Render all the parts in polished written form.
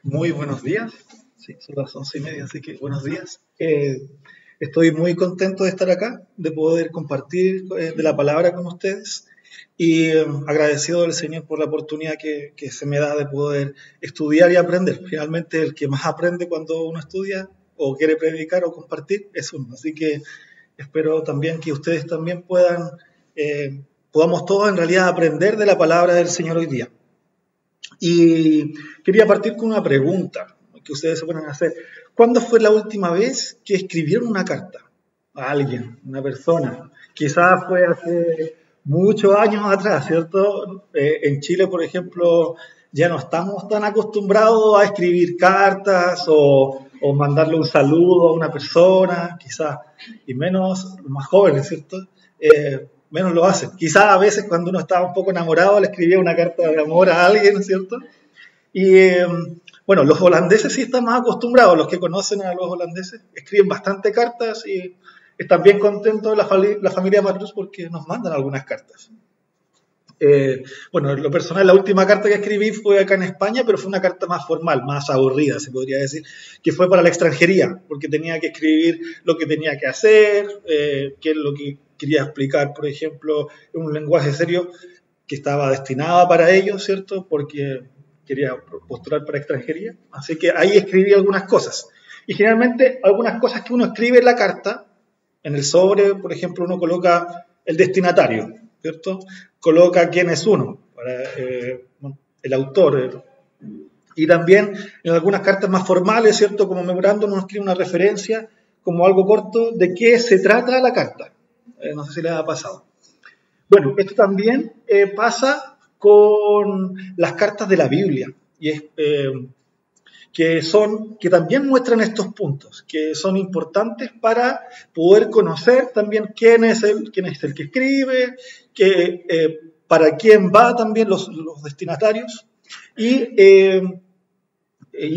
Muy buenos días. Sí, son las 11:30, así que buenos días. Estoy muy contento de estar acá, de poder compartir de la palabra con ustedes y agradecido del Señor por la oportunidad que se me da de poder estudiar y aprender. Finalmente, el que más aprende cuando uno estudia o quiere predicar o compartir es uno. Así que espero también que ustedes también podamos todos en realidad aprender de la palabra del Señor hoy día. Y quería partir con una pregunta que ustedes se pueden hacer. ¿Cuándo fue la última vez que escribieron una carta a alguien, una persona? Quizás fue hace muchos años atrás, ¿cierto? En Chile, por ejemplo, ya no estamos tan acostumbrados a escribir cartas o mandarle un saludo a una persona, quizás, y menos los más jóvenes, ¿cierto? Menos lo hacen. Quizás a veces cuando uno estaba un poco enamorado le escribía una carta de amor a alguien, ¿cierto? Y bueno, los holandeses sí están más acostumbrados, los que conocen a los holandeses escriben bastante cartas y están bien contentos la familia Matrus porque nos mandan algunas cartas. Bueno, en lo personal, la última carta que escribí fue acá en España, pero fue una carta más formal, más aburrida, se podría decir, que fue para la extranjería, porque tenía que escribir lo que tenía que hacer, qué es lo que quería explicar, por ejemplo, en un lenguaje serio que estaba destinado para ellos, ¿cierto? Porque quería postular para extranjería. Así que ahí escribí algunas cosas. Y generalmente algunas cosas que uno escribe en la carta, en el sobre, por ejemplo, uno coloca el destinatario, ¿cierto? Coloca quién es uno, el autor. Y también en algunas cartas más formales, ¿cierto? Como memorándum, uno escribe una referencia, como algo corto, de qué se trata la carta. No sé si les ha pasado. Bueno, esto también pasa con las cartas de la Biblia, y es, que también muestran estos puntos, que son importantes para poder conocer también quién es el que escribe, para quién va también los destinatarios, y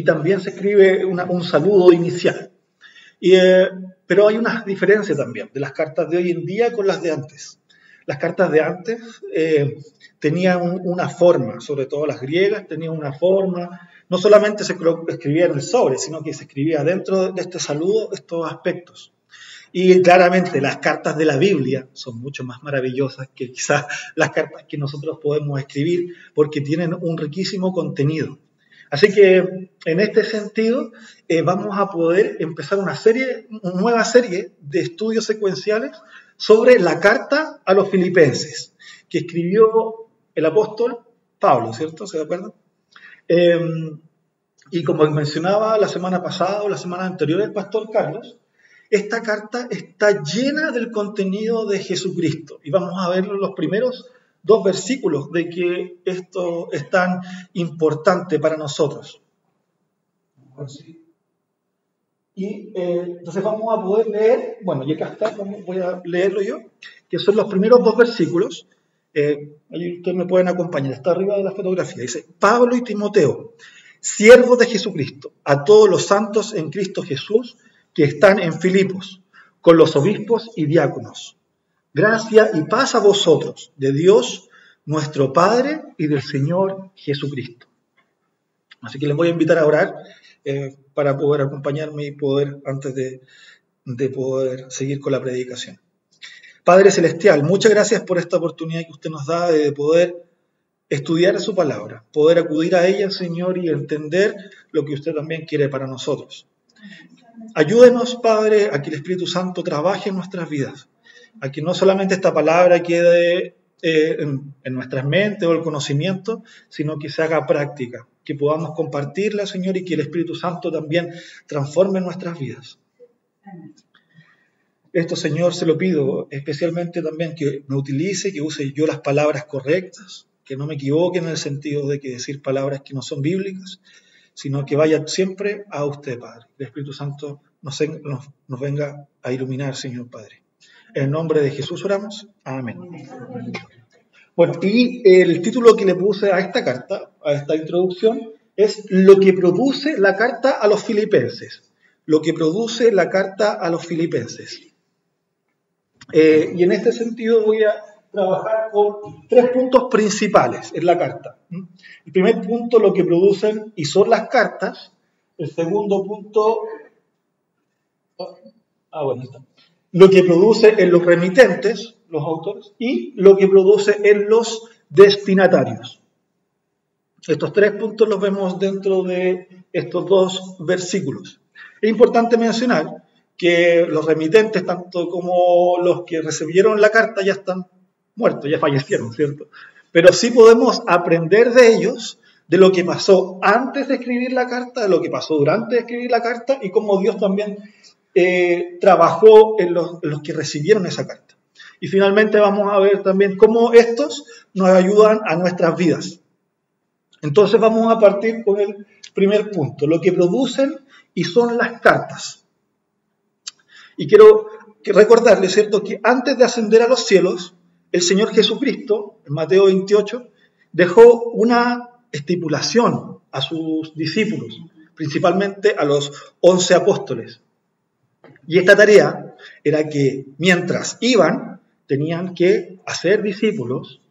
también se escribe un saludo inicial. Pero hay una diferencia también de las cartas de hoy en día con las de antes. Las cartas de antes tenían una forma, sobre todo las griegas tenían una forma, no solamente se escribía en el sobre, sino que se escribía dentro de este saludo estos aspectos. Y claramente las cartas de la Biblia son mucho más maravillosas que quizás las cartas que nosotros podemos escribir porque tienen un riquísimo contenido. Así que en este sentido vamos a poder empezar una nueva serie de estudios secuenciales sobre la carta a los filipenses que escribió el apóstol Pablo, ¿cierto? ¿Se acuerdan? Y como mencionaba la semana pasada o la semana anterior el pastor Carlos, esta carta está llena del contenido de Jesucristo. Y vamos a ver los primeros 2 versículos de que esto es tan importante para nosotros. Y entonces vamos a poder leer, bueno, y acá está, voy a leerlo yo, que son los primeros 2 versículos. Ahí ustedes me pueden acompañar, está arriba de la fotografía. Dice: Pablo y Timoteo, siervos de Jesucristo, a todos los santos en Cristo Jesús que están en Filipos, con los obispos y diáconos. Gracia y paz a vosotros, de Dios nuestro Padre y del Señor Jesucristo. Así que les voy a invitar a orar para poder acompañarme y poder, antes de poder seguir con la predicación. Padre Celestial, muchas gracias por esta oportunidad que usted nos da de poder estudiar su palabra, poder acudir a ella, Señor, y entender lo que usted también quiere para nosotros. Ayúdenos, Padre, a que el Espíritu Santo trabaje en nuestras vidas, a que no solamente esta palabra quede en nuestras mentes o el conocimiento, sino que se haga práctica, que podamos compartirla, Señor, y que el Espíritu Santo también transforme nuestras vidas. Esto, Señor, se lo pido especialmente también que me utilice, que use yo las palabras correctas, que no me equivoque en el sentido de que decir palabras que no son bíblicas, sino que vaya siempre a usted, Padre. El Espíritu Santo nos venga a iluminar, Señor Padre. En el nombre de Jesús oramos. Amén. Bueno, y el título que le puse a esta carta, a esta introducción, es lo que produce la carta a los filipenses. Lo que produce la carta a los filipenses. Y en este sentido voy a trabajar con 3 puntos principales en la carta. El primer punto, lo que producen y son las cartas. El segundo punto, lo que produce en los remitentes, los autores, y lo que produce en los destinatarios. Estos 3 puntos los vemos dentro de estos 2 versículos. Es importante mencionar que los remitentes, tanto como los que recibieron la carta, ya están muertos, ya fallecieron, ¿cierto? Pero sí podemos aprender de ellos, de lo que pasó antes de escribir la carta, de lo que pasó durante de escribir la carta y cómo Dios también trabajó en los que recibieron esa carta. Y finalmente vamos a ver también cómo estos nos ayudan a nuestras vidas. Entonces vamos a partir con el primer punto, lo que producen y son las cartas. Y quiero recordarles, ¿cierto?, que antes de ascender a los cielos, el Señor Jesucristo, en Mateo 28, dejó una estipulación a sus discípulos, principalmente a los 11 apóstoles. Y esta tarea era que mientras iban, tenían que hacer discípulos,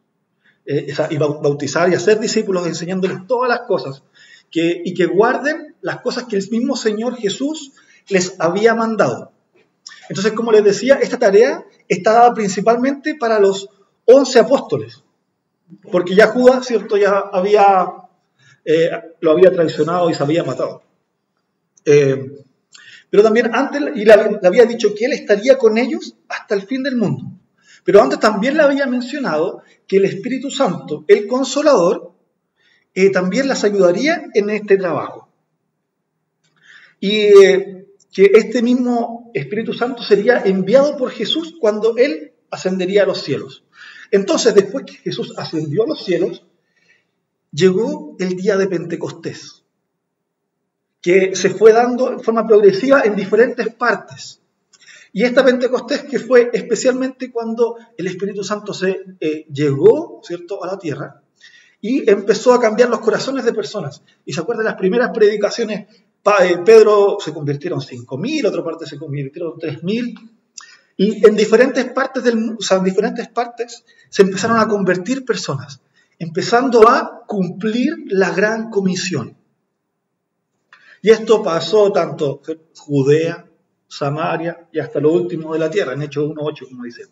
y bautizar y hacer discípulos, enseñándoles todas las cosas, y que guarden las cosas que el mismo Señor Jesús les había mandado. Entonces, como les decía, esta tarea está dada principalmente para los 11 apóstoles, porque ya Judas, ¿cierto?, ya lo había traicionado y se había matado. Pero también antes, y le había dicho que él estaría con ellos hasta el fin del mundo. Pero antes también le había mencionado que el Espíritu Santo, el Consolador, también las ayudaría en este trabajo. Y que este mismo Espíritu Santo sería enviado por Jesús cuando Él ascendería a los cielos. Entonces, después que Jesús ascendió a los cielos, llegó el día de Pentecostés, que se fue dando en forma progresiva en diferentes partes. Y esta Pentecostés que fue especialmente cuando el Espíritu Santo llegó, ¿cierto?, a la tierra y empezó a cambiar los corazones de personas. Y se acuerdan las primeras predicaciones, Pedro se convirtieron 5.000, otra parte se convirtieron 3.000. Y en diferentes partes se empezaron a convertir personas, empezando a cumplir la gran comisión. Y esto pasó tanto en Judea, Samaria y hasta lo último de la tierra, en Hechos 1:8, como dice.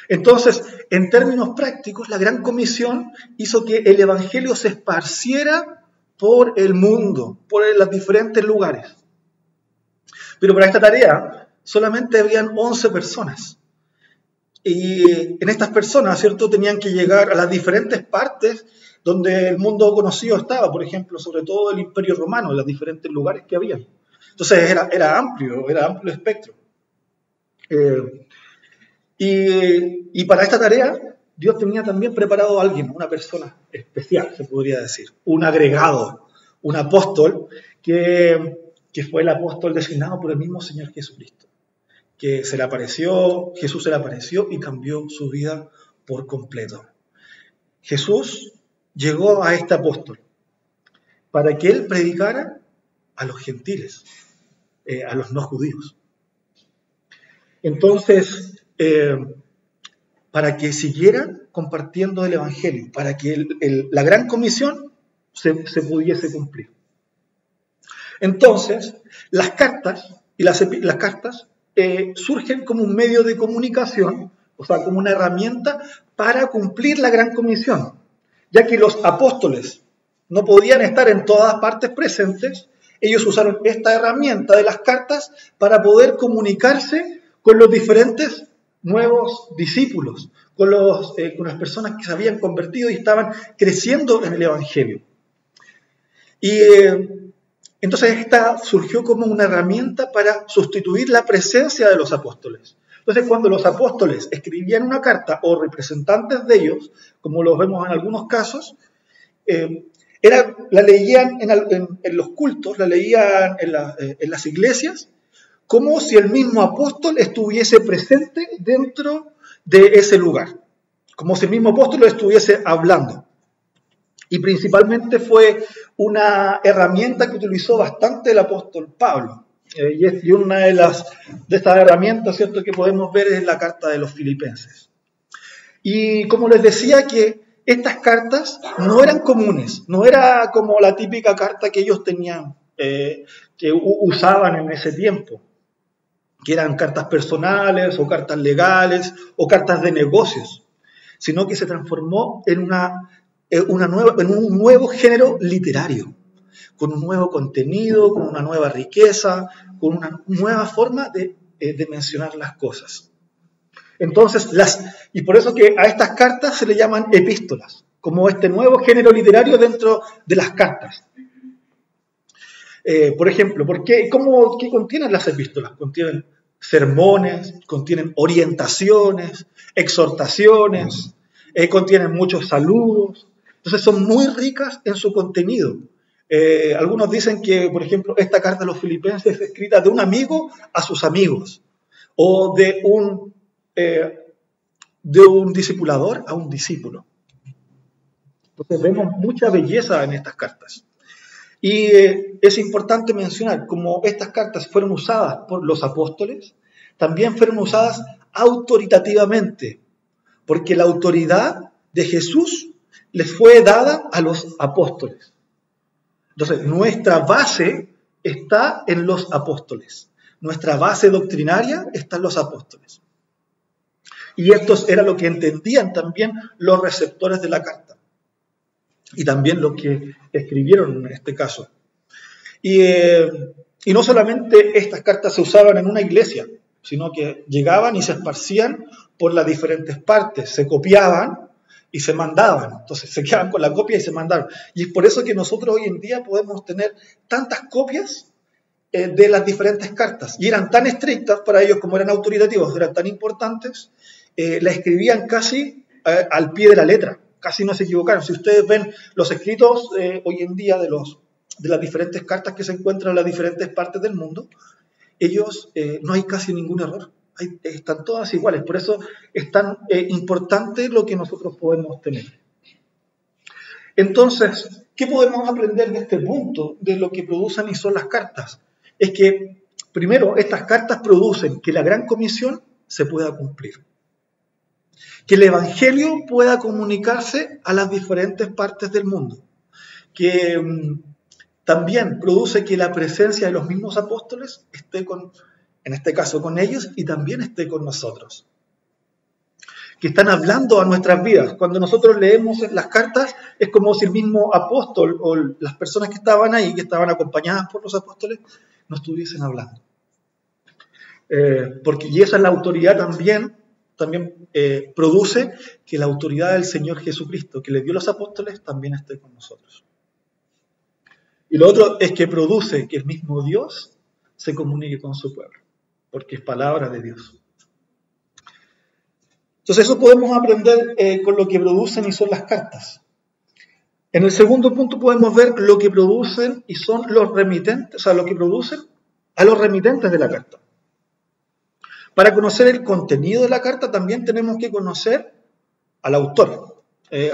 Entonces, en términos prácticos, la gran comisión hizo que el evangelio se esparciera por el mundo, por los diferentes lugares. Pero para esta tarea solamente habían 11 personas. Y en estas personas, ¿cierto?, tenían que llegar a las diferentes partes donde el mundo conocido estaba, por ejemplo, sobre todo el Imperio Romano, en los diferentes lugares que había. Entonces era amplio el espectro. Y para esta tarea, Dios tenía también preparado a alguien, una persona especial, se podría decir, un agregado, un apóstol, que fue el apóstol designado por el mismo Señor Jesucristo, que Jesús se le apareció y cambió su vida por completo. Jesús llegó a este apóstol para que él predicara a los gentiles, a los no judíos. Entonces, para que siguieran compartiendo el evangelio, para que la gran comisión se pudiese cumplir. Entonces, las cartas surgen como un medio de comunicación, o sea, como una herramienta para cumplir la gran comisión, ya que los apóstoles no podían estar en todas partes presentes. Ellos usaron esta herramienta de las cartas para poder comunicarse con los diferentes nuevos discípulos, con las personas que se habían convertido y estaban creciendo en el evangelio. Y entonces esta surgió como una herramienta para sustituir la presencia de los apóstoles. Entonces, cuando los apóstoles escribían una carta o representantes de ellos, como lo vemos en algunos casos, la leían en los cultos, la leían en las iglesias, como si el mismo apóstol estuviese presente dentro de ese lugar, como si el mismo apóstol estuviese hablando. Y principalmente fue una herramienta que utilizó bastante el apóstol Pablo. Y una de estas herramientas, ¿cierto?, que podemos ver es la carta de los Filipenses. Y como les decía, que estas cartas no eran comunes, no era como la típica carta que ellos tenían, que usaban en ese tiempo, que eran cartas personales o cartas legales o cartas de negocios, sino que se transformó en un nuevo género literario, con un nuevo contenido, con una nueva riqueza, con una nueva forma de mencionar las cosas. Entonces, y por eso que a estas cartas se le llaman epístolas, como este nuevo género literario dentro de las cartas. Por ejemplo, ¿qué contienen las epístolas? Contienen sermones, contienen orientaciones, exhortaciones, contienen muchos saludos. Entonces son muy ricas en su contenido. Algunos dicen que, por ejemplo, esta carta a los filipenses es escrita de un amigo a sus amigos, o de un discipulador a un discípulo. Entonces vemos mucha belleza en estas cartas. Y es importante mencionar, como estas cartas fueron usadas por los apóstoles, también fueron usadas autoritativamente, porque la autoridad de Jesús les fue dada a los apóstoles. Entonces, nuestra base está en los apóstoles. Nuestra base doctrinaria está en los apóstoles. Y esto era lo que entendían también los receptores de la carta. Y también los que escribieron en este caso. Y no solamente estas cartas se usaban en una iglesia, sino que llegaban y se esparcían por las diferentes partes, se copiaban y se mandaban. Entonces se quedaban con la copia y se mandaban. Y es por eso que nosotros hoy en día podemos tener tantas copias de las diferentes cartas. Y eran tan estrictas para ellos, como eran autoritativos, eran tan importantes, la escribían casi al pie de la letra. Casi no se equivocaron. Si ustedes ven los escritos hoy en día de las diferentes cartas que se encuentran en las diferentes partes del mundo, ellos no hay casi ningún error. Están todas iguales. Por eso es tan importante lo que nosotros podemos tener. Entonces, ¿qué podemos aprender de este punto, de lo que producen y son las cartas? Es que, primero, estas cartas producen que la gran comisión se pueda cumplir. Que el Evangelio pueda comunicarse a las diferentes partes del mundo. Que también produce que la presencia de los mismos apóstoles esté en este caso con ellos, y también esté con nosotros. Que están hablando a nuestras vidas. Cuando nosotros leemos las cartas, es como si el mismo apóstol o las personas que estaban ahí, que estaban acompañadas por los apóstoles, nos estuviesen hablando. Y esa es la autoridad también produce que la autoridad del Señor Jesucristo, que le dio a los apóstoles, también esté con nosotros. Y lo otro es que produce que el mismo Dios se comunique con su pueblo, porque es palabra de Dios. Entonces eso podemos aprender con lo que producen y son las cartas. En el segundo punto podemos ver lo que producen y son los remitentes, o sea, lo que producen a los remitentes de la carta. Para conocer el contenido de la carta también tenemos que conocer al autor,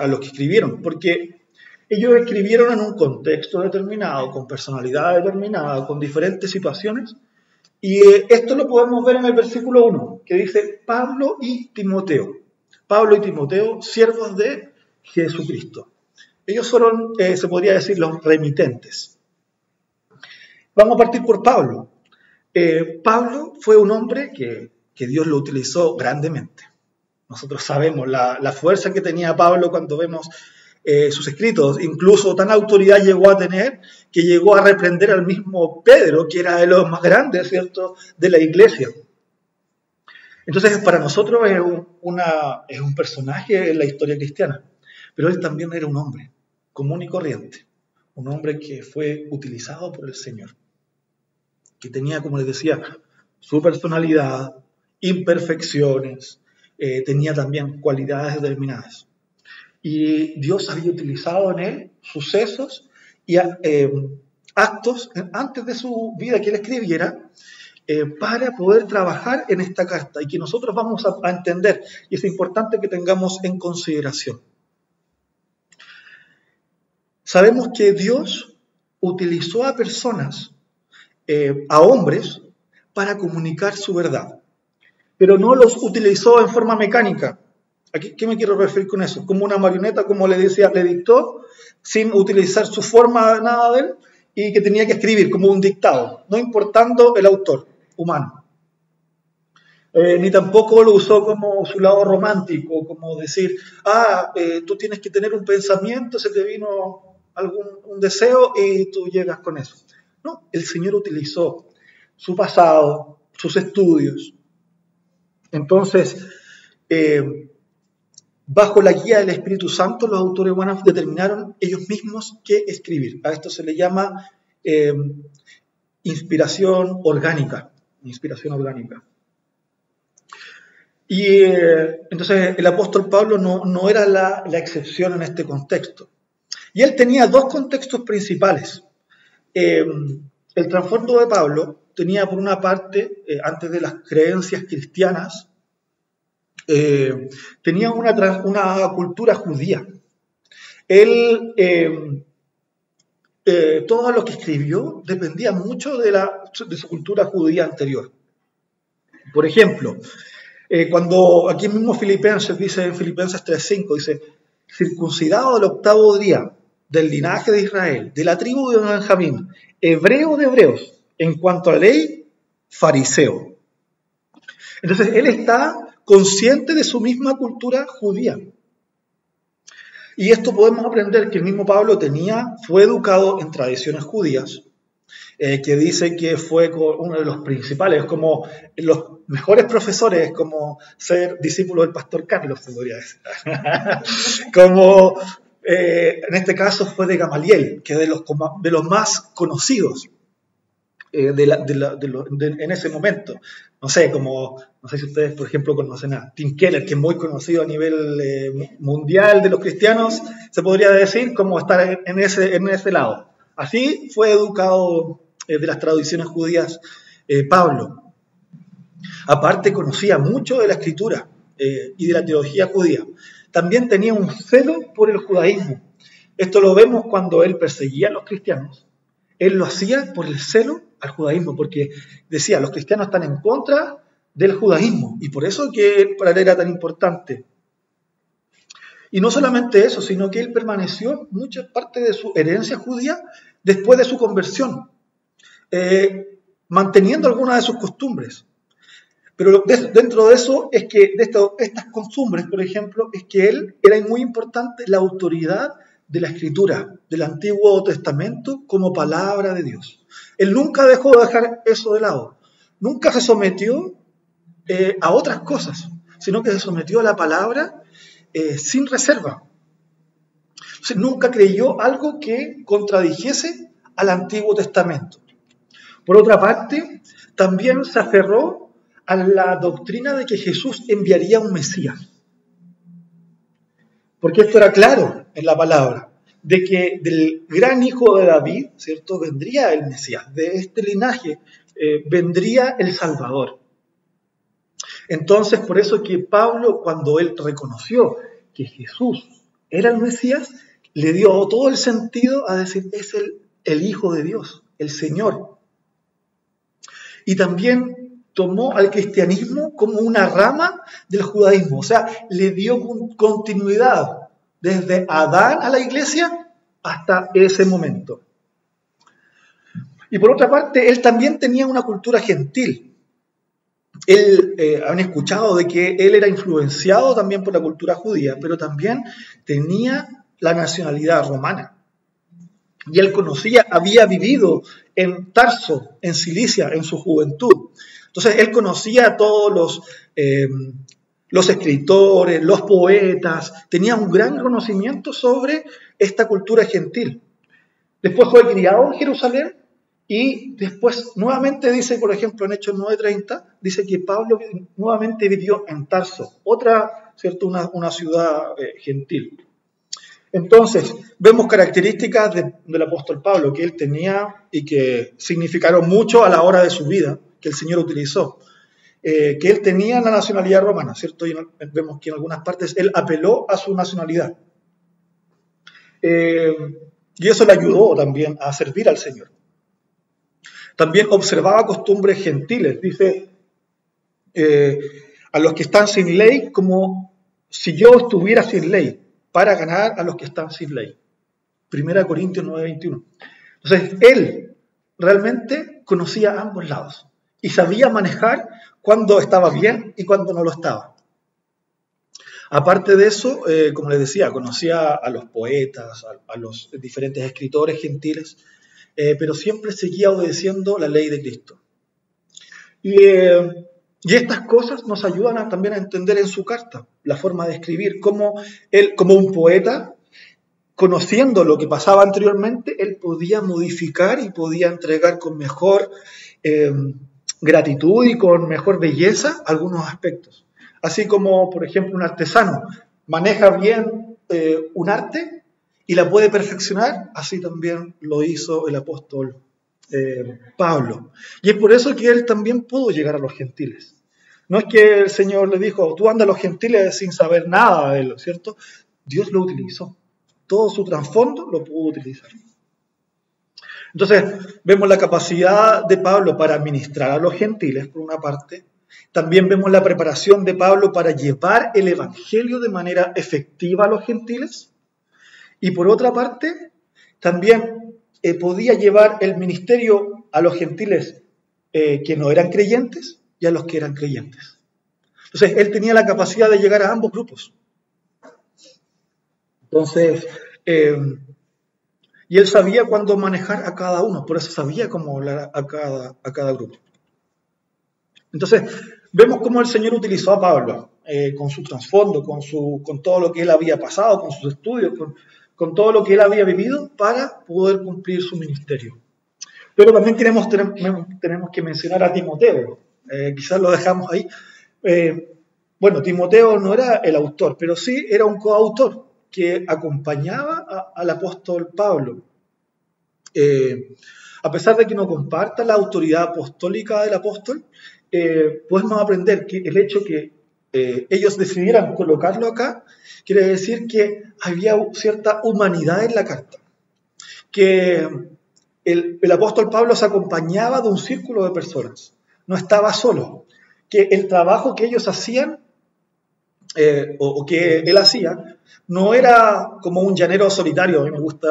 a los que escribieron, porque ellos escribieron en un contexto determinado, con personalidad determinada, con diferentes situaciones, y esto lo podemos ver en el versículo 1, que dice Pablo y Timoteo. Pablo y Timoteo, siervos de Jesucristo. Ellos fueron, se podría decir, los remitentes. Vamos a partir por Pablo. Pablo fue un hombre que Dios lo utilizó grandemente. Nosotros sabemos la fuerza que tenía Pablo cuando vemos sus escritos. Incluso tan autoridad llegó a tener que llegó a reprender al mismo Pedro, que era de los más grandes, ¿cierto?, de la iglesia. Entonces, para nosotros es un personaje en la historia cristiana, pero él también era un hombre común y corriente, un hombre que fue utilizado por el Señor, que tenía, como les decía, su personalidad, imperfecciones, tenía también cualidades determinadas. Y Dios había utilizado en él sucesos y actos antes de su vida que él escribiera para poder trabajar en esta carta y que nosotros vamos a entender, y es importante que tengamos en consideración. Sabemos que Dios utilizó a personas, a hombres, para comunicar su verdad, pero no los utilizó en forma mecánica, ¿Qué me quiero referir con eso? Como una marioneta, como le decía, le dictó, sin utilizar su forma, nada de él, y que tenía que escribir como un dictado, no importando el autor humano. Ni tampoco lo usó como su lado romántico, como decir, tú tienes que tener un pensamiento, se te vino un deseo y tú llegas con eso. No, el Señor utilizó su pasado, sus estudios. Entonces, bajo la guía del Espíritu Santo, los autores humanos determinaron ellos mismos qué escribir. A esto se le llama inspiración orgánica. Inspiración orgánica. Y entonces el apóstol Pablo no era la excepción en este contexto. Y él tenía dos contextos principales. El trasfondo de Pablo tenía por una parte, antes de las creencias cristianas, tenía una cultura judía. Él, todo lo que escribió dependía mucho de su cultura judía anterior. Por ejemplo, cuando aquí mismo Filipenses dice, en Filipenses 3:5, dice, circuncidado del 8º día, del linaje de Israel, de la tribu de Benjamín, hebreo de hebreos, en cuanto a la ley, fariseo. Entonces, él está consciente de su misma cultura judía. Y esto podemos aprender que el mismo Pablo fue educado en tradiciones judías, que dice que fue uno de los principales, como los mejores profesores, como ser discípulo del pastor Carlos, se podría decir. Como en este caso fue de Gamaliel, que de los más conocidos en ese momento. No sé si ustedes, por ejemplo, conocen a Tim Keller, que es muy conocido a nivel mundial de los cristianos, se podría decir, como estar en ese lado. Así fue educado de las tradiciones judías Pablo. Aparte, conocía mucho de la escritura y de la teología judía. También tenía un celo por el judaísmo. Esto lo vemos cuando él perseguía a los cristianos. Él lo hacía por el celo al judaísmo, porque decía, los cristianos están en contra del judaísmo, y por eso que para él era tan importante. Y no solamente eso, sino que él permaneció mucha parte de su herencia judía después de su conversión, manteniendo algunas de sus costumbres. Pero dentro de eso es que de estas costumbres, por ejemplo, es que él era muy importante la autoridad de la Escritura, del Antiguo Testamento como palabra de Dios. Él nunca dejó de dejar eso de lado. Nunca se sometió a otras cosas, sino que se sometió a la palabra sin reserva. Entonces, nunca creyó algo que contradijese al Antiguo Testamento. Por otra parte, también se aferró a la doctrina de que Jesús enviaría un Mesías. Porque esto era claro en la palabra, de que del gran hijo de David, ¿cierto?, vendría el Mesías. De este linaje vendría el Salvador. Entonces, por eso que Pablo, cuando él reconoció que Jesús era el Mesías, le dio todo el sentido a decir, es el Hijo de Dios, el Señor. Y también tomó al cristianismo como una rama del judaísmo, o sea, le dio continuidad desde Adán a la iglesia hasta ese momento. Y por otra parte, él también tenía una cultura gentil. Han escuchado de que él era influenciado también por la cultura judía, pero también tenía la nacionalidad romana. Y él había vivido en Tarso, en Cilicia, en su juventud. Entonces, él conocía a todos los escritores, los poetas, tenía un gran conocimiento sobre esta cultura gentil. Después fue criado en Jerusalén y después nuevamente dice, por ejemplo, en Hechos 9:30, dice que Pablo nuevamente vivió en Tarso, ¿cierto? Una ciudad gentil. Entonces, vemos características del apóstol Pablo que él tenía y que significaron mucho a la hora de su vida, que el Señor utilizó. Que él tenía la nacionalidad romana, ¿cierto? Y vemos que en algunas partes él apeló a su nacionalidad. Y eso le ayudó también a servir al Señor. También observaba costumbres gentiles, dice, a los que están sin ley como si yo estuviera sin ley, para ganar a los que están sin ley. 1 Corintios 9:21. Entonces, él realmente conocía ambos lados y sabía manejar cuando estaba bien y cuando no lo estaba. Aparte de eso, como les decía, conocía a los poetas, a los diferentes escritores gentiles, pero siempre seguía obedeciendo la ley de Cristo. Y estas cosas nos ayudan también a entender en su carta la forma de escribir, cómo él, como un poeta, conociendo lo que pasaba anteriormente, él podía modificar y podía entregar con mejor gratitud y con mejor belleza algunos aspectos. Así como, por ejemplo, un artesano maneja bien un arte y la puede perfeccionar, así también lo hizo el apóstol Pablo. Y es por eso que él también pudo llegar a los gentiles. No es que el Señor le dijo, tú andas a los gentiles sin saber nada de él, ¿cierto? Dios lo utilizó. Todo su trasfondo lo pudo utilizar. Entonces, vemos la capacidad de Pablo para ministrar a los gentiles, por una parte. También vemos la preparación de Pablo para llevar el evangelio de manera efectiva a los gentiles. Y por otra parte, también podía llevar el ministerio a los gentiles que no eran creyentes y a los que eran creyentes. Entonces, él tenía la capacidad de llegar a ambos grupos. Entonces, y él sabía cuándo manejar a cada uno, por eso sabía cómo hablar a cada grupo. Entonces, vemos cómo el Señor utilizó a Pablo, con su trasfondo, con todo lo que él había pasado, con sus estudios, con todo lo que él había vivido para poder cumplir su ministerio. Pero también tenemos que mencionar a Timoteo, quizás lo dejamos ahí. Bueno, Timoteo no era el autor, pero sí era un coautor que acompañaba al apóstol Pablo. A pesar de que no comparta la autoridad apostólica del apóstol, podemos aprender que el hecho que ellos decidieran colocarlo acá, quiere decir que había cierta humanidad en la carta, que el apóstol Pablo se acompañaba de un círculo de personas, no estaba solo, que el trabajo que ellos hacían, o que él hacía, no era como un llanero solitario. A mí me gusta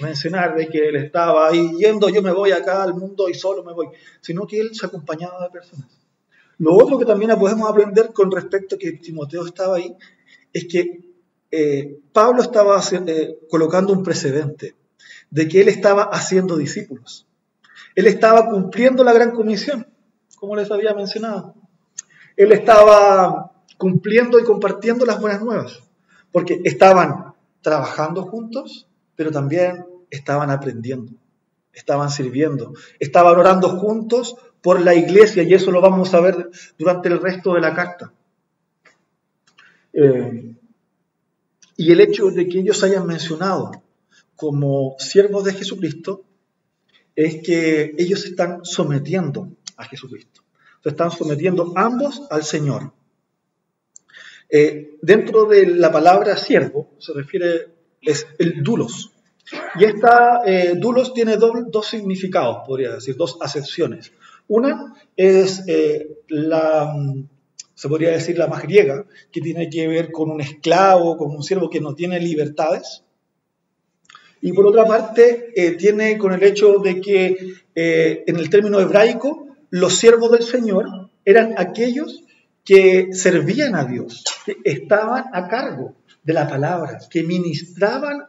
mencionar de que él estaba ahí yendo, yo me voy acá al mundo y solo me voy, sino que él se acompañaba de personas. Lo otro que también podemos aprender con respecto a que Timoteo estaba ahí, es que Pablo estaba colocando un precedente de que él estaba haciendo discípulos. Él estaba cumpliendo la gran comisión, como les había mencionado. Él estaba cumpliendo y compartiendo las buenas nuevas, porque estaban trabajando juntos, pero también estaban aprendiendo, estaban sirviendo, estaban orando juntos por la iglesia, y eso lo vamos a ver durante el resto de la carta. Y el hecho de que ellos hayan mencionado como siervos de Jesucristo es que ellos se están sometiendo a Jesucristo, se están sometiendo ambos al Señor. Dentro de la palabra siervo se refiere, es el doulos. Y esta doulos tiene dos significados, podría decir, dos acepciones. Una es se podría decir la más griega, que tiene que ver con un esclavo, con un siervo que no tiene libertades. Y por otra parte, tiene con el hecho de que en el término hebraico, los siervos del Señor eran aquellos que servían a Dios, que estaban a cargo de la palabra, que ministraban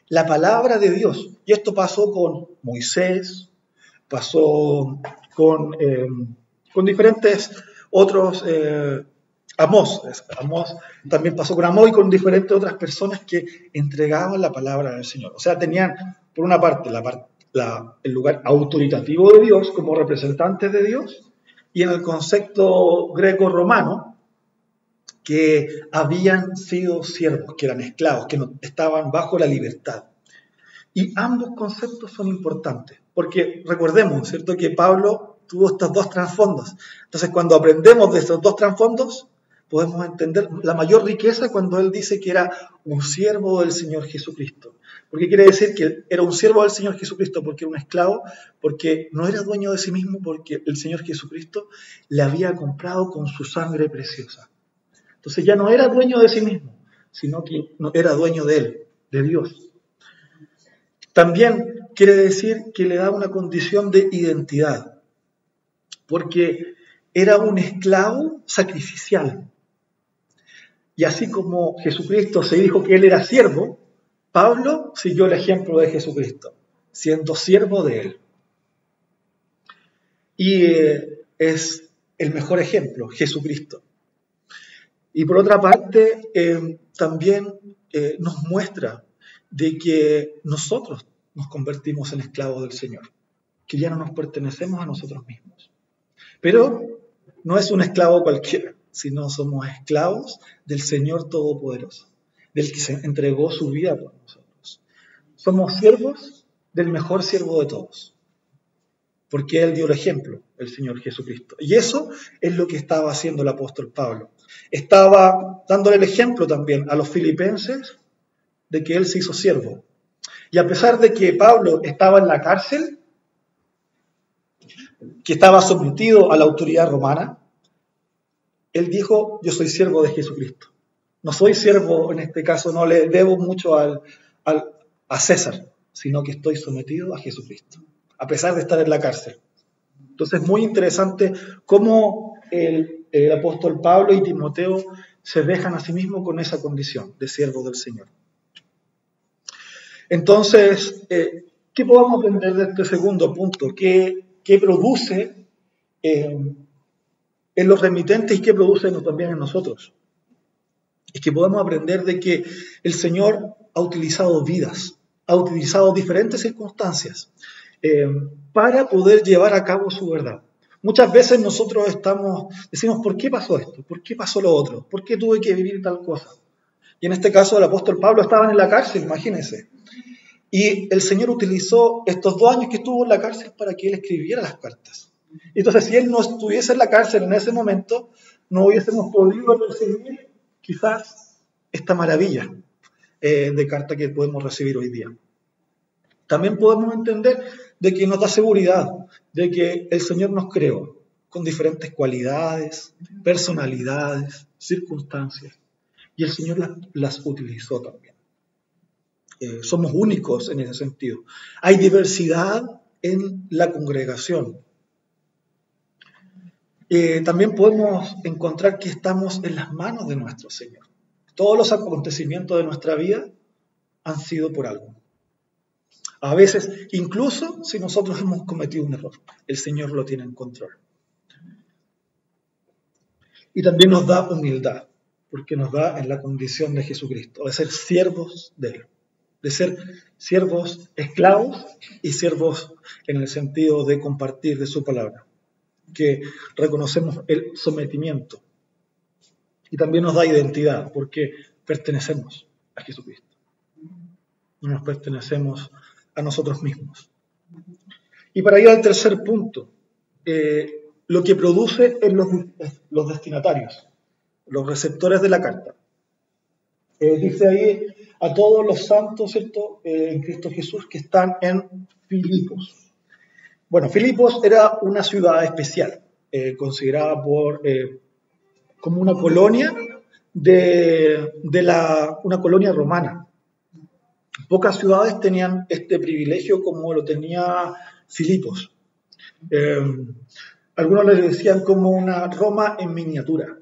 la palabra de Dios. Y esto pasó con Moisés, pasó con diferentes otros, Amós también pasó con Amós y con diferentes otras personas que entregaban la palabra del Señor. O sea, tenían, por una parte, el lugar autoritativo de Dios como representantes de Dios, y en el concepto greco-romano, que habían sido siervos, que eran esclavos, que no estaban bajo la libertad. Y ambos conceptos son importantes, porque recordemos, ¿cierto?, que Pablo tuvo estos dos trasfondos. Entonces, cuando aprendemos de estos dos trasfondos, podemos entender la mayor riqueza cuando él dice que era un siervo del Señor Jesucristo. Porque quiere decir que era un siervo del Señor Jesucristo porque era un esclavo, porque no era dueño de sí mismo, porque el Señor Jesucristo le había comprado con su sangre preciosa. Entonces ya no era dueño de sí mismo, sino que era dueño de él, de Dios. También quiere decir que le da una condición de identidad, porque era un esclavo sacrificial. Y así como Jesucristo se dijo que él era siervo, Pablo siguió el ejemplo de Jesucristo, siendo siervo de él. Y es el mejor ejemplo, Jesucristo. Y por otra parte, también nos muestra de que nosotros nos convertimos en esclavos del Señor, que ya no nos pertenecemos a nosotros mismos. Pero no es un esclavo cualquiera, sino somos esclavos del Señor Todopoderoso, del que se entregó su vida por nosotros. Somos siervos del mejor siervo de todos, porque Él dio el ejemplo, el Señor Jesucristo. Y eso es lo que estaba haciendo el apóstol Pablo. Estaba dándole el ejemplo también a los filipenses de que Él se hizo siervo. Y a pesar de que Pablo estaba en la cárcel, que estaba sometido a la autoridad romana, él dijo, yo soy siervo de Jesucristo. No soy siervo, en este caso, no le debo mucho a César, sino que estoy sometido a Jesucristo, a pesar de estar en la cárcel. Entonces es muy interesante cómo el apóstol Pablo y Timoteo se dejan a sí mismos con esa condición de siervo del Señor. Entonces, ¿qué podemos aprender de este segundo punto? ¿Qué produce en los remitentes y qué produce también en nosotros? Es que podemos aprender de que el Señor ha utilizado vidas, ha utilizado diferentes circunstancias para poder llevar a cabo su verdad. Muchas veces nosotros decimos, ¿por qué pasó esto? ¿Por qué pasó lo otro? ¿Por qué tuve que vivir tal cosa? Y en este caso el apóstol Pablo estaba en la cárcel, imagínense. Y el Señor utilizó estos 2 años que estuvo en la cárcel para que él escribiera las cartas. Entonces, si él no estuviese en la cárcel en ese momento, no hubiésemos podido recibir quizás esta maravilla de carta que podemos recibir hoy día. También podemos entender de que nos da seguridad, de que el Señor nos creó con diferentes cualidades, personalidades, circunstancias, y el Señor las utilizó también. Somos únicos en ese sentido. Hay diversidad en la congregación. También podemos encontrar que estamos en las manos de nuestro Señor. Todos los acontecimientos de nuestra vida han sido por algo. A veces, incluso si nosotros hemos cometido un error, el Señor lo tiene en control. Y también nos da humildad, porque nos da en la condición de Jesucristo, de ser siervos de Él, de ser siervos esclavos y siervos en el sentido de compartir de su palabra, que reconocemos el sometimiento. Y también nos da identidad, porque pertenecemos a Jesucristo. No nos pertenecemos a nosotros mismos. Y para ir al tercer punto, lo que produce en los destinatarios, los receptores de la carta. Dice ahí a todos los santos, ¿cierto?, en Cristo Jesús que están en Filipos. Bueno, Filipos era una ciudad especial, considerada como una colonia una colonia romana. Pocas ciudades tenían este privilegio como lo tenía Filipos. Algunos le decían como una Roma en miniatura,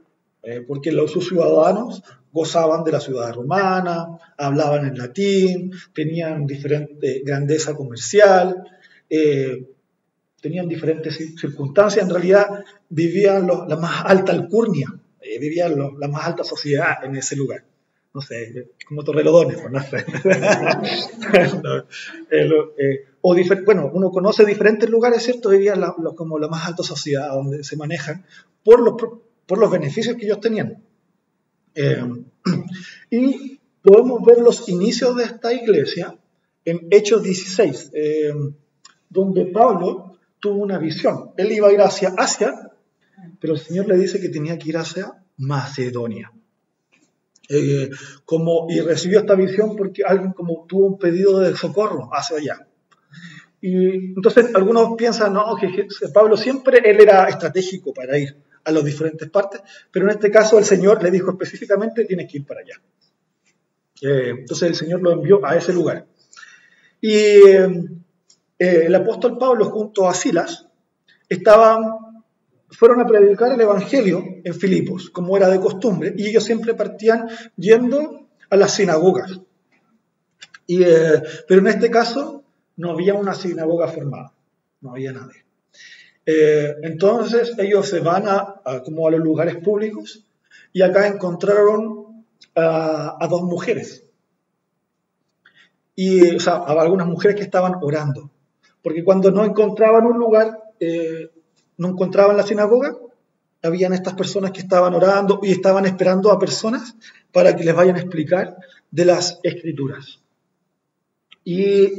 porque sus ciudadanos gozaban de la ciudad romana, hablaban en latín, tenían diferente grandeza comercial, tenían diferentes circunstancias. En realidad vivían la más alta alcurnia, vivían la más alta sociedad en ese lugar. No sé, como Torrelodones, no sé. Bueno, uno conoce diferentes lugares, ¿cierto? Vivían como la más alta sociedad donde se manejan por los beneficios que ellos tenían. Y podemos ver los inicios de esta iglesia en Hechos 16, donde Pablo tuvo una visión. Él iba a ir hacia Asia, pero el Señor le dice que tenía que ir hacia Macedonia. Y recibió esta visión porque alguien como tuvo un pedido de socorro hacia allá. Y entonces algunos piensan, no, que Pablo siempre él era estratégico para ir a las diferentes partes, pero en este caso el Señor le dijo específicamente, tienes que ir para allá. Entonces el Señor lo envió a ese lugar. Y el apóstol Pablo junto a Silas fueron a predicar el Evangelio en Filipos, como era de costumbre, y ellos siempre partían yendo a las sinagogas. Pero en este caso no había una sinagoga formada, no había nadie. Entonces ellos se van como a los lugares públicos y acá encontraron a dos mujeres. O sea, a algunas mujeres que estaban orando. Porque cuando no encontraban un lugar, no encontraban la sinagoga, habían estas personas que estaban orando y estaban esperando a personas para que les vayan a explicar de las Escrituras. Y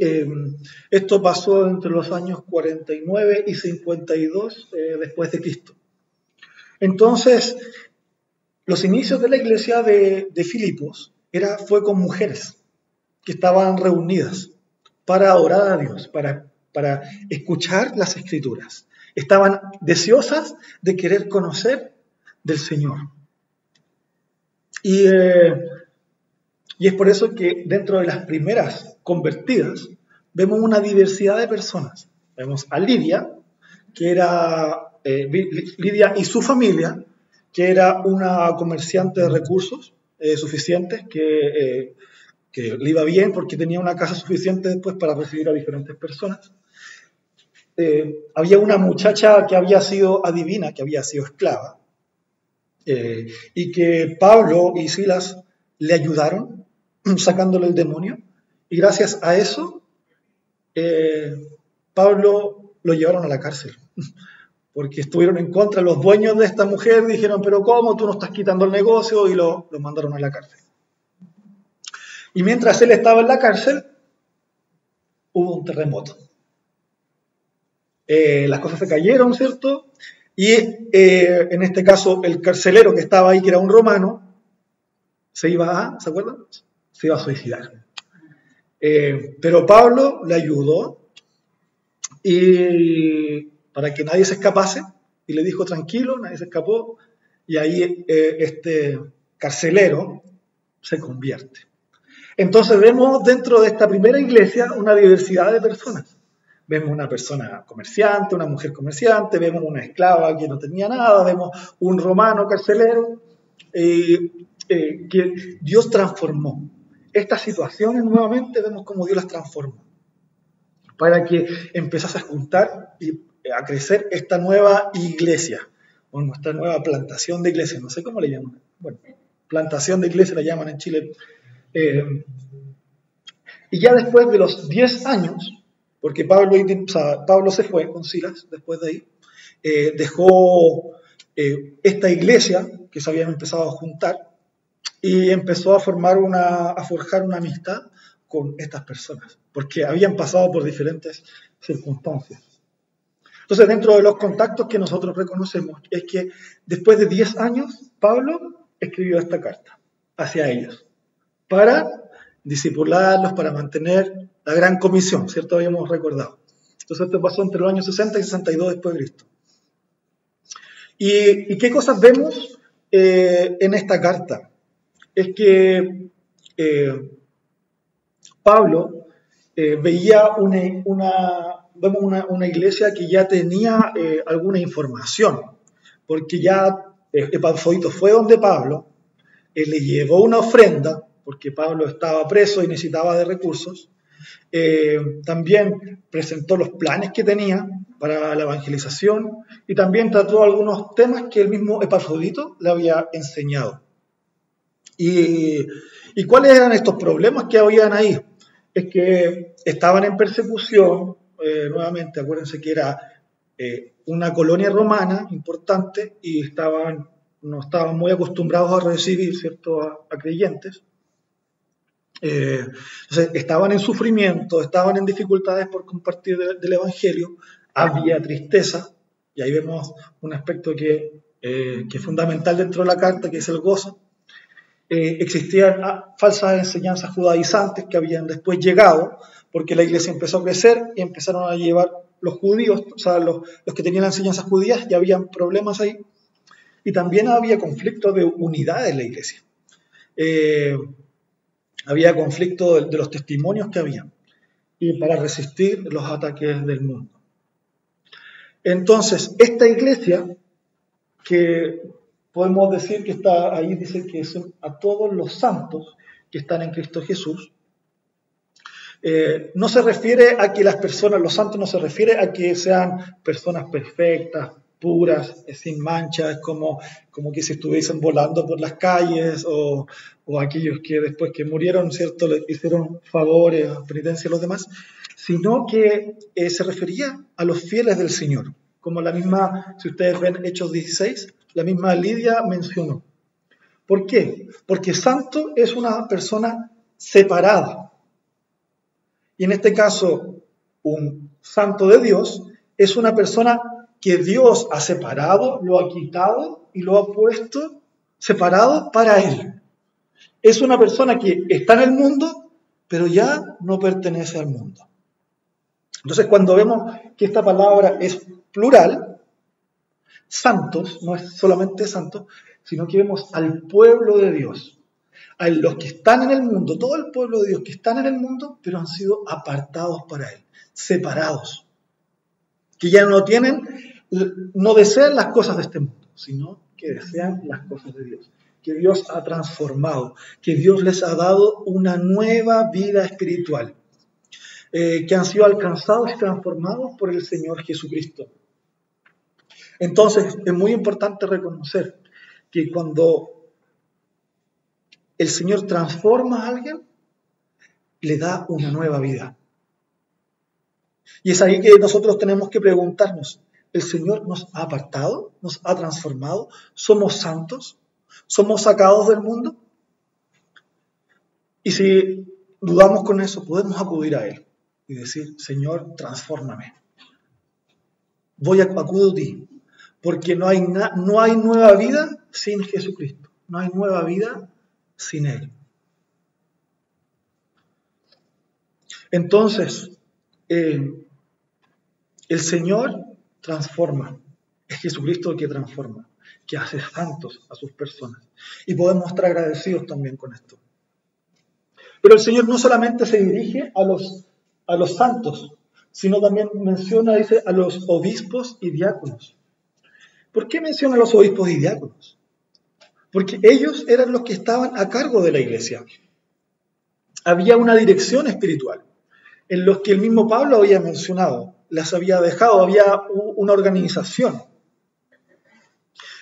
esto pasó entre los años 49 y 52 después de Cristo. Entonces, los inicios de la iglesia de Filipos fue con mujeres que estaban reunidas para orar a Dios, para escuchar las Escrituras. Estaban deseosas de querer conocer del Señor. Y es por eso que dentro de las primeras convertidas vemos una diversidad de personas. Vemos a Lidia, que era Lidia y su familia, que era una comerciante de recursos suficientes, que le iba bien porque tenía una casa suficiente después para recibir a diferentes personas. Había una muchacha que había sido adivina, que había sido esclava, y que Pablo y Silas le ayudaron sacándole el demonio, y gracias a eso Pablo lo llevaron a la cárcel, porque estuvieron en contra. Los dueños de esta mujer dijeron, pero ¿cómo? Tú no estás quitando el negocio, y lo mandaron a la cárcel. Y mientras él estaba en la cárcel, hubo un terremoto. Las cosas se cayeron, ¿cierto? Y en este caso el carcelero que estaba ahí, que era un romano, ¿se acuerdan? Se iba a suicidar. Pero Pablo le ayudó y para que nadie se escapase, y le dijo tranquilo, nadie se escapó, y ahí este carcelero se convierte. Entonces vemos dentro de esta primera iglesia una diversidad de personas. Vemos una persona comerciante, una mujer comerciante, vemos una esclava que no tenía nada, vemos un romano carcelero, que Dios transformó. Estas situaciones nuevamente vemos cómo Dios las transformó, para que empezase a juntar y a crecer esta nueva iglesia, o nuestra nueva plantación de iglesia, no sé cómo le llaman. Bueno, plantación de iglesia la llaman en Chile. Y ya después de los 10 años, porque Pablo se fue con Silas después de ahí, dejó esta iglesia que se habían empezado a juntar y empezó a forjar una amistad con estas personas, porque habían pasado por diferentes circunstancias. Entonces, dentro de los contactos que nosotros reconocemos, es que después de 10 años, Pablo escribió esta carta hacia ellos, para discipularlos, para mantener la gran comisión, ¿cierto? Habíamos recordado. Entonces esto pasó entre los años 60 y 62 después de Cristo. ¿Y qué cosas vemos en esta carta? Es que Pablo veía vemos una iglesia que ya tenía alguna información, porque ya Epafrodito fue donde Pablo, le llevó una ofrenda, porque Pablo estaba preso y necesitaba de recursos. También presentó los planes que tenía para la evangelización y también trató algunos temas que el mismo Epafrodito le había enseñado. ¿Y cuáles eran estos problemas que habían ahí? Es que estaban en persecución, nuevamente, acuérdense que era una colonia romana importante y no estaban muy acostumbrados a recibir, ¿cierto?, a creyentes. Entonces estaban en sufrimiento, estaban en dificultades por compartir del Evangelio, había tristeza, y ahí vemos un aspecto que es fundamental dentro de la carta, que es el gozo. Existían falsas enseñanzas judaizantes que habían después llegado, porque la iglesia empezó a crecer y empezaron a llevar los judíos, o sea, los que tenían las enseñanzas judías, y habían problemas ahí. y también había conflicto de unidad en la iglesia. Había conflicto de los testimonios que había y para resistir los ataques del mundo. Entonces, esta iglesia, que podemos decir que está ahí, dice que son a todos los santos que están en Cristo Jesús, no se refiere a que las personas, los santos, no se refiere a que sean personas perfectas, puras, sin manchas, como que si estuviesen volando por las calles, o aquellos que después que murieron, ¿cierto?, le hicieron favores, penitencia a los demás, sino que se refería a los fieles del Señor, como la misma, si ustedes ven Hechos 16, la misma Lidia mencionó. ¿Por qué? Porque santo es una persona separada. Y en este caso, un santo de Dios es una persona que Dios ha separado, lo ha quitado y lo ha puesto separado para Él. Es una persona que está en el mundo, pero ya no pertenece al mundo. Entonces, cuando vemos que esta palabra es plural, santos, no es solamente santos, sino que vemos al pueblo de Dios, a los que están en el mundo, todo el pueblo de Dios que están en el mundo, pero han sido apartados para Él, separados, que ya no desean las cosas de este mundo, sino que desean las cosas de Dios, que Dios ha transformado, que Dios les ha dado una nueva vida espiritual, que han sido alcanzados y transformados por el Señor Jesucristo. Entonces, es muy importante reconocer que cuando el Señor transforma a alguien, le da una nueva vida. Y es ahí que nosotros tenemos que preguntarnos, ¿el Señor nos ha apartado? ¿Nos ha transformado? ¿Somos santos? ¿Somos sacados del mundo? Y si dudamos con eso, podemos acudir a Él y decir, Señor, transfórmame. Acudo a ti, porque no hay nueva vida sin Jesucristo. No hay nueva vida sin Él. Entonces, el Señor transforma. Es Jesucristo el que transforma, que hace santos a sus personas. Y podemos estar agradecidos también con esto. Pero el Señor no solamente se dirige a los santos, sino también menciona, dice, a los obispos y diáconos. ¿Por qué menciona a los obispos y diáconos? Porque ellos eran los que estaban a cargo de la iglesia. Había una dirección espiritual, en los que el mismo Pablo había mencionado, las había dejado, había una organización.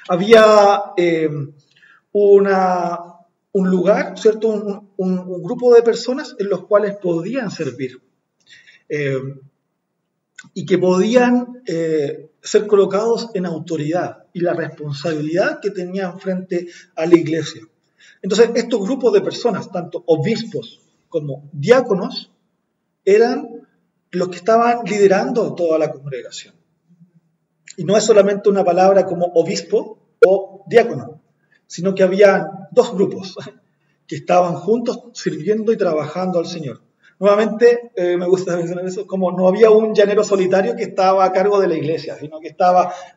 Había un lugar, ¿cierto? Un grupo de personas en los cuales podían servir y que podían ser colocados en autoridad y la responsabilidad que tenían frente a la iglesia. Entonces, estos grupos de personas, tanto obispos como diáconos, eran los que estaban liderando toda la congregación. Y no es solamente una palabra como obispo o diácono, sino que había dos grupos que estaban juntos sirviendo y trabajando al Señor. Nuevamente, me gusta mencionar eso, como no había un llanero solitario que estaba a cargo de la iglesia, sino que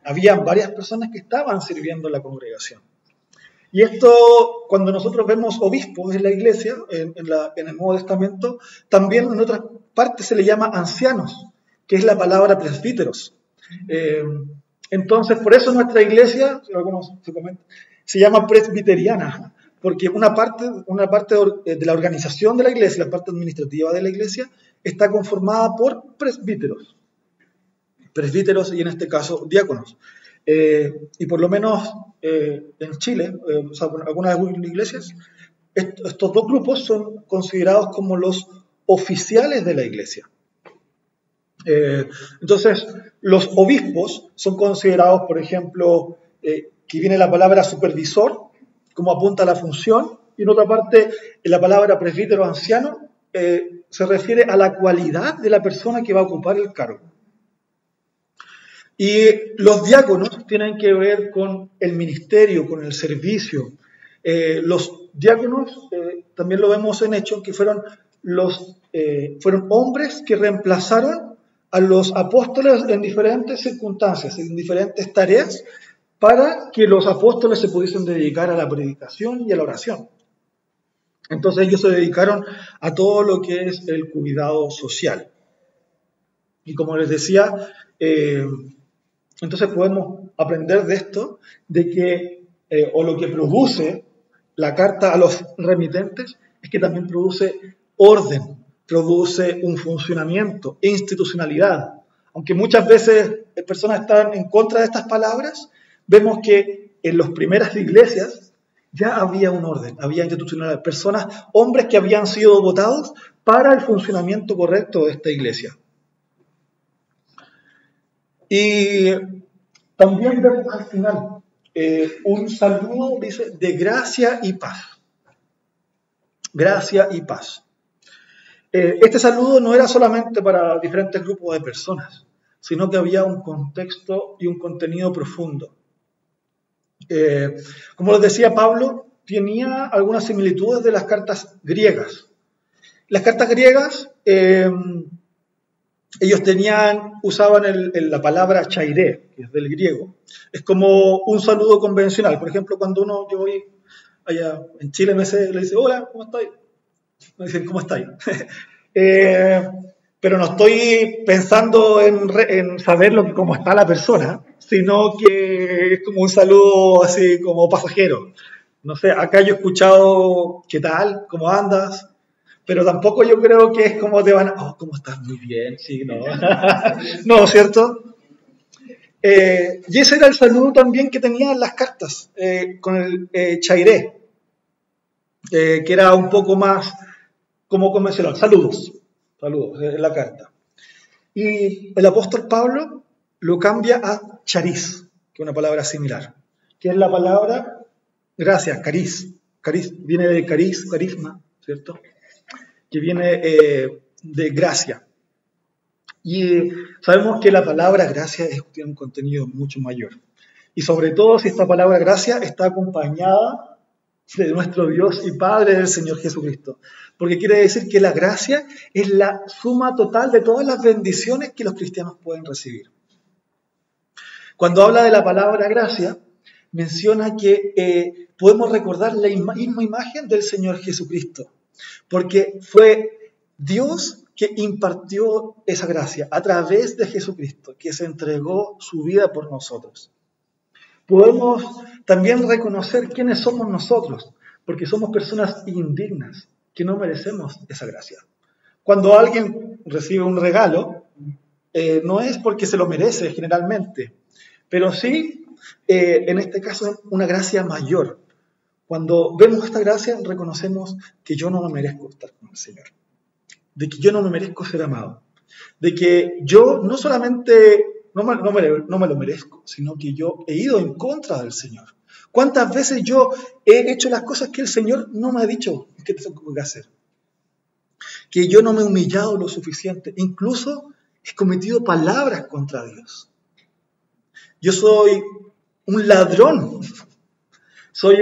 habían varias personas que estaban sirviendo en la congregación. Y esto, cuando nosotros vemos obispos en la iglesia, en el Nuevo Testamento, también en otras partes se le llama ancianos, que es la palabra presbíteros. Entonces, por eso nuestra iglesia, se llama presbiteriana, porque una parte de la organización de la iglesia, la parte administrativa de la iglesia, está conformada por presbíteros y en este caso diáconos. Y por lo menos en Chile, algunas iglesias, estos dos grupos son considerados como los oficiales de la iglesia. Entonces, los obispos son considerados, por ejemplo, que viene la palabra supervisor, como apunta a la función, y en otra parte, la palabra presbítero anciano se refiere a la cualidad de la persona que va a ocupar el cargo. Y los diáconos tienen que ver con el ministerio, con el servicio. Los diáconos, también lo vemos en Hechos, que fueron hombres que reemplazaron a los apóstoles en diferentes circunstancias, en diferentes tareas, para que los apóstoles se pudiesen dedicar a la predicación y a la oración. Entonces ellos se dedicaron a todo lo que es el cuidado social. Y como les decía, entonces podemos aprender de esto, de que, o lo que produce la carta a los remitentes, es que también produce orden, produce un funcionamiento, institucionalidad. Aunque muchas veces personas están en contra de estas palabras, vemos que en las primeras iglesias ya había un orden, había institucionalidad, personas, hombres que habían sido votados para el funcionamiento correcto de esta iglesia. Y también vemos al final un saludo, dice, de gracia y paz. Gracia y paz. Este saludo no era solamente para diferentes grupos de personas, sino que había un contexto y un contenido profundo. Como les decía, Pablo tenía algunas similitudes de las cartas griegas. Las cartas griegas, ellos usaban la palabra chairé, que es del griego. Es como un saludo convencional. Por ejemplo, cuando yo voy allá en Chile, le dice, hola, ¿cómo estáis? Me dicen, ¿cómo estáis? Pero no estoy pensando en saber cómo está la persona, sino que es como un saludo así como pasajero. No sé, acá yo he escuchado, ¿qué tal? ¿Cómo andas? Pero tampoco yo creo que es como te van a... Oh, ¿cómo estás? Muy bien, sí, no. No, ¿cierto? Y ese era el saludo también que tenían las cartas, con el chairé, que era un poco más como convencional. Saludos, en la carta. Y el apóstol Pablo lo cambia a charis, que es una palabra similar, que es la palabra gracias, caris. Caris viene de carisma, ¿cierto? Que viene de gracia. Y sabemos que la palabra gracia tiene un contenido mucho mayor. Y sobre todo si esta palabra gracia está acompañada de nuestro Dios y Padre del Señor Jesucristo. Porque quiere decir que la gracia es la suma total de todas las bendiciones que los cristianos pueden recibir. Cuando habla de la palabra gracia, menciona que podemos recordar la misma imagen del Señor Jesucristo. Porque fue Dios que impartió esa gracia a través de Jesucristo, que se entregó su vida por nosotros. Podemos también reconocer quiénes somos nosotros, porque somos personas indignas, que no merecemos esa gracia. Cuando alguien recibe un regalo, no es porque se lo merece generalmente, pero sí, en este caso, una gracia mayor. Cuando vemos esta gracia, reconocemos que yo no me merezco estar con el Señor, de que yo no me merezco ser amado, de que yo no solamente no me lo merezco, sino que yo he ido en contra del Señor. ¿Cuántas veces yo he hecho las cosas que el Señor no me ha dicho que tengo que hacer? Que yo no me he humillado lo suficiente, incluso he cometido palabras contra Dios. Yo soy un ladrón. Soy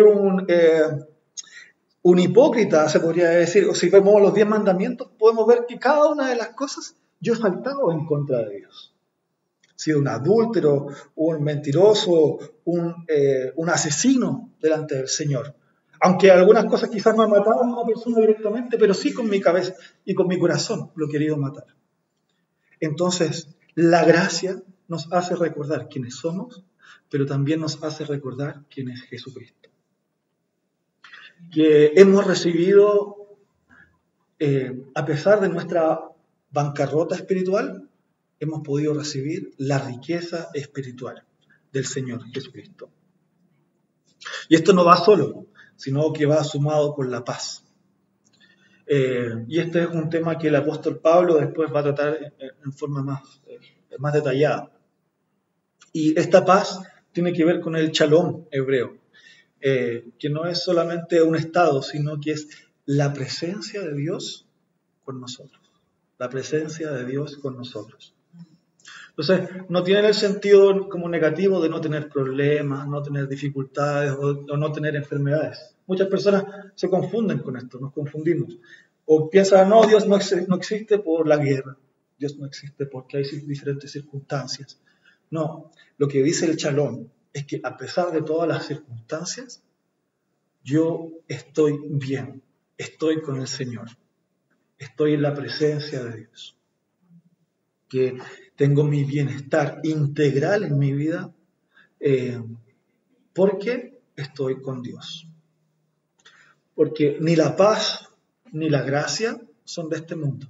un hipócrita, se podría decir. O si vemos los 10 mandamientos, podemos ver que cada una de las cosas yo he faltado en contra de Dios. He sido un adúltero, un mentiroso, un asesino delante del Señor. Aunque algunas cosas quizás no he matado a una persona directamente, pero sí con mi cabeza y con mi corazón lo he querido matar. Entonces, la gracia nos hace recordar quiénes somos, pero también nos hace recordar quién es Jesucristo. Que hemos recibido, a pesar de nuestra bancarrota espiritual, hemos podido recibir la riqueza espiritual del Señor Jesucristo. Y esto no va solo, sino que va sumado con la paz. Y este es un tema que el apóstol Pablo después va a tratar en forma más detallada. Y esta paz tiene que ver con el shalom hebreo, que no es solamente un estado, sino que es la presencia de Dios con nosotros. La presencia de Dios con nosotros. Entonces, no tiene el sentido como negativo de no tener problemas, no tener dificultades o no tener enfermedades. Muchas personas se confunden con esto, nos confundimos. O piensan, no, Dios no existe por la guerra. Dios no existe porque hay diferentes circunstancias. No, lo que dice el shalom es que a pesar de todas las circunstancias, yo estoy bien, estoy con el Señor, estoy en la presencia de Dios, que tengo mi bienestar integral en mi vida porque estoy con Dios. Porque ni la paz ni la gracia son de este mundo,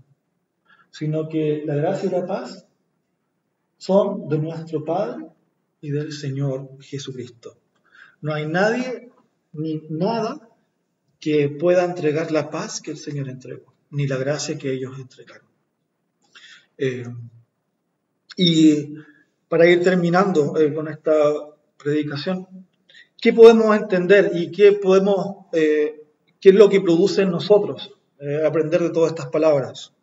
sino que la gracia y la paz son de nuestro Padre y del Señor Jesucristo. No hay nadie ni nada que pueda entregar la paz que el Señor entregó, ni la gracia que ellos entregaron. Y para ir terminando con esta predicación, ¿qué podemos entender y qué es lo que produce en nosotros aprender de todas estas palabras?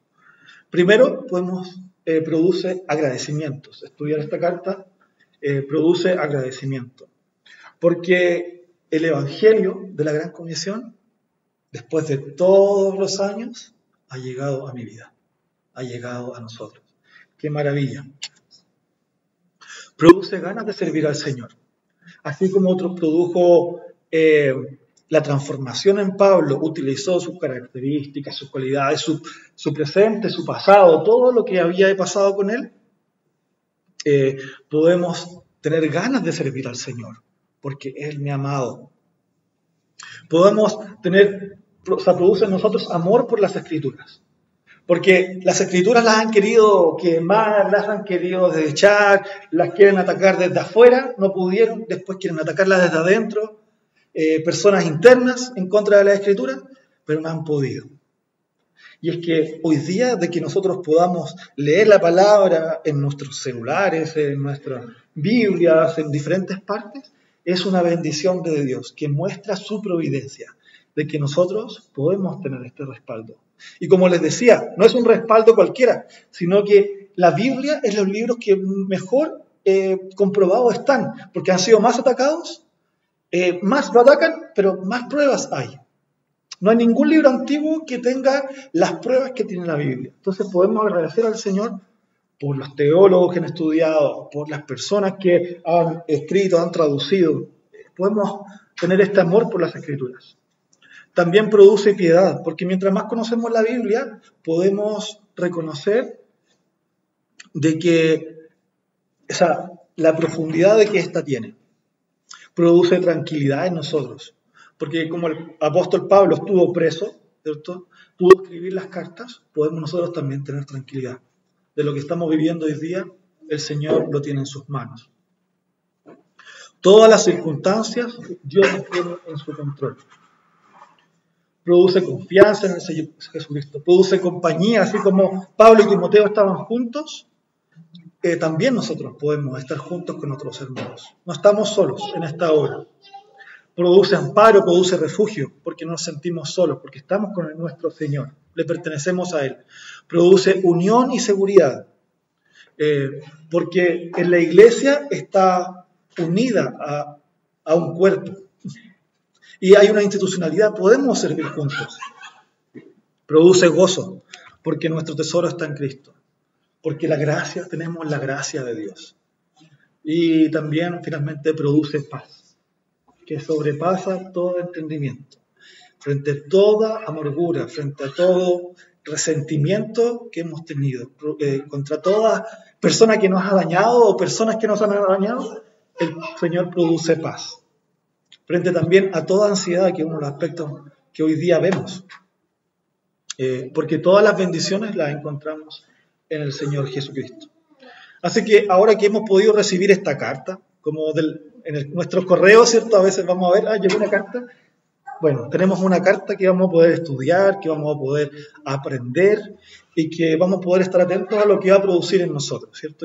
Primero, produce agradecimientos. Estudiar esta carta produce agradecimiento. Porque el Evangelio de la Gran Comisión, después de todos los años, ha llegado a mi vida, ha llegado a nosotros. ¡Qué maravilla! Produce ganas de servir al Señor. Así como otro produjo la transformación en Pablo, utilizó sus características, sus cualidades, su presente, su pasado, todo lo que había pasado con él, podemos tener ganas de servir al Señor, porque Él me ha amado. Podemos produce en nosotros amor por las Escrituras, porque las Escrituras las han querido quemar, las han querido desechar, las quieren atacar desde afuera, no pudieron, después quieren atacarlas desde adentro, personas internas en contra de la Escritura, pero no han podido. Y es que hoy día de que nosotros podamos leer la palabra en nuestros celulares, en nuestras Biblias, en diferentes partes, es una bendición de Dios que muestra su providencia, de que nosotros podemos tener este respaldo. Y como les decía, no es un respaldo cualquiera, sino que la Biblia es los libros que mejor comprobados están, porque han sido más atacados, más lo atacan, pero más pruebas hay. No hay ningún libro antiguo que tenga las pruebas que tiene la Biblia. Entonces podemos agradecer al Señor por los teólogos que han estudiado, por las personas que han escrito, han traducido. Podemos tener este amor por las Escrituras. También produce piedad, porque mientras más conocemos la Biblia, podemos reconocer de que la profundidad de que ésta tiene. Produce tranquilidad en nosotros. Porque como el apóstol Pablo estuvo preso, ¿cierto? Pudo escribir las cartas, podemos nosotros también tener tranquilidad. De lo que estamos viviendo hoy día, el Señor lo tiene en sus manos. Todas las circunstancias, Dios las tiene en su control. Produce confianza en el Señor Jesucristo, produce compañía, así como Pablo y Timoteo estaban juntos, también nosotros podemos estar juntos con otros hermanos. No estamos solos en esta obra. Produce amparo, produce refugio, porque no nos sentimos solos, porque estamos con nuestro Señor, le pertenecemos a Él. Produce unión y seguridad, porque en la iglesia está unida a un cuerpo y hay una institucionalidad, podemos servir juntos. Produce gozo, porque nuestro tesoro está en Cristo, porque tenemos la gracia de Dios. Y también finalmente produce paz, que sobrepasa todo entendimiento, frente a toda amargura, frente a todo resentimiento que hemos tenido, contra toda persona que nos ha dañado o personas que nos han dañado, el Señor produce paz. Frente también a toda ansiedad, que es uno de los aspectos que hoy día vemos, porque todas las bendiciones las encontramos en el Señor Jesucristo. Así que ahora que hemos podido recibir esta carta, como nuestros correos, ¿cierto? A veces vamos a ver, llegó una carta. Bueno, tenemos una carta que vamos a poder estudiar, que vamos a poder aprender y que vamos a poder estar atentos a lo que va a producir en nosotros, ¿cierto?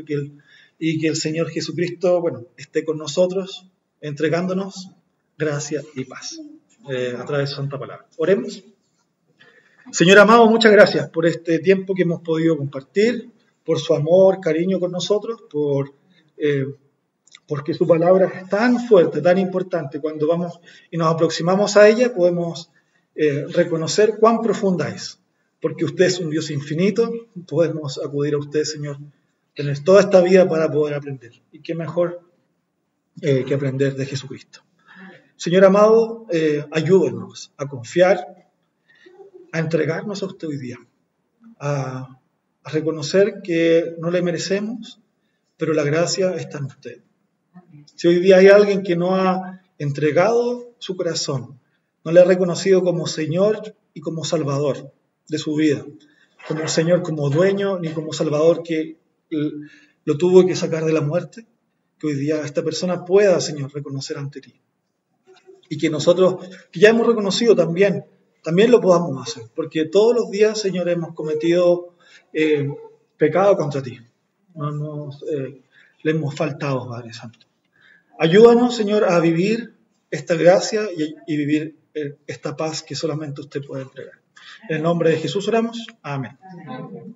Y que el Señor Jesucristo, esté con nosotros, entregándonos gracia y paz a través de su santa palabra. Oremos. Señor amado, muchas gracias por este tiempo que hemos podido compartir, por su amor, cariño con nosotros, porque su palabra es tan fuerte, tan importante. Cuando vamos y nos aproximamos a ella, podemos reconocer cuán profunda es, porque usted es un Dios infinito. Podemos acudir a usted, Señor, tener toda esta vida para poder aprender. Y qué mejor que aprender de Jesucristo. Señor amado, ayúdenos a confiar, a entregarnos a usted hoy día, a reconocer que no le merecemos, pero la gracia está en usted. Si hoy día hay alguien que no ha entregado su corazón, no le ha reconocido como Señor y como Salvador de su vida, como Señor, como dueño, ni como Salvador que lo tuvo que sacar de la muerte, que hoy día esta persona pueda, Señor, reconocer ante ti. Y que nosotros, que ya hemos reconocido también lo podamos hacer, porque todos los días, Señor, hemos cometido pecado contra ti. Le hemos faltado, Padre Santo. Ayúdanos, Señor, a vivir esta gracia y vivir esta paz que solamente usted puede entregar. En el nombre de Jesús oramos. Amén.